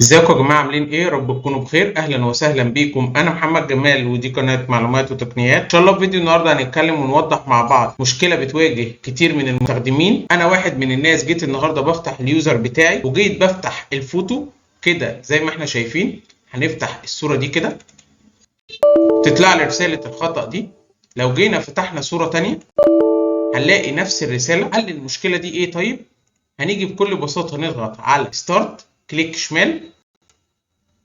ازيكم يا جماعه عاملين ايه؟ رب تكونوا بخير. اهلا وسهلا بيكم. انا محمد جمال ودي قناه معلومات وتقنيات. ان شاء الله في فيديو النهارده هنتكلم ونوضح مع بعض مشكله بتواجه كتير من المستخدمين. انا واحد من الناس جيت النهارده بفتح اليوزر بتاعي وجيت بفتح الفوتو كده زي ما احنا شايفين. هنفتح الصوره دي كده تطلع لي رساله الخطأ دي. لو جينا فتحنا صوره تانية هنلاقي نفس الرساله. حل المشكله دي ايه؟ طيب هنيجي بكل بساطه نضغط على ستارت، كليك شمال،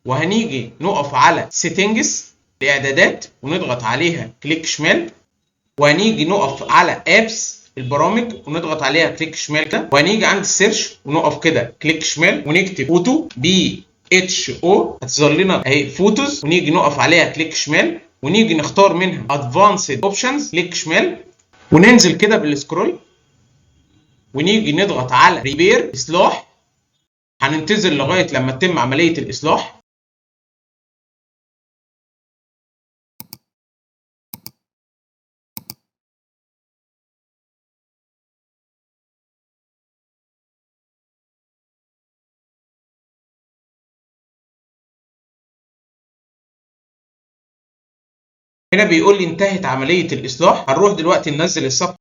وهنيجي نقف على سيتنجز الاعدادات ونضغط عليها كليك شمال، وهنيجي نقف على ابس البرامج ونضغط عليها كليك شمال كده، وهنيجي عند السيرش ونقف كده كليك شمال ونكتب فوتو BHO هتظهر لنا اهي فوتوز، ونيجي نقف عليها كليك شمال ونيجي نختار منها ادفانسد اوبشنز كليك شمال، وننزل كده بالسكرول ونيجي نضغط على ريبير اصلاح. هننتظر لغايه لما تتم عمليه الاصلاح. هنا بيقول لي انتهت عملية الإصلاح. هنروح دلوقتي ننزل الصفحة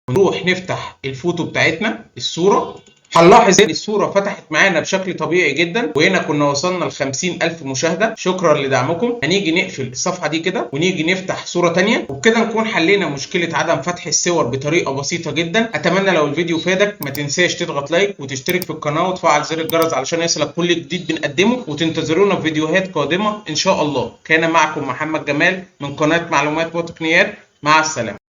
ونروح نفتح الفوتو بتاعتنا الصورة. هنلاحظ ان الصورة فتحت معانا بشكل طبيعي جدا، وهنا كنا وصلنا ل 50,000 مشاهدة. شكرا لدعمكم. هنيجي نقفل الصفحة دي كده ونيجي نفتح صورة تانية، وبكده نكون حلينا مشكلة عدم فتح الصور بطريقة بسيطة جدا. اتمنى لو الفيديو فادك ما تنساش تضغط لايك وتشترك في القناة وتفعل زر الجرس علشان يصلك كل جديد بنقدمه، وتنتظرونا في فيديوهات قادمة ان شاء الله. كان معكم محمد جمال من قناة معلومات وتقنيات. مع السلامة.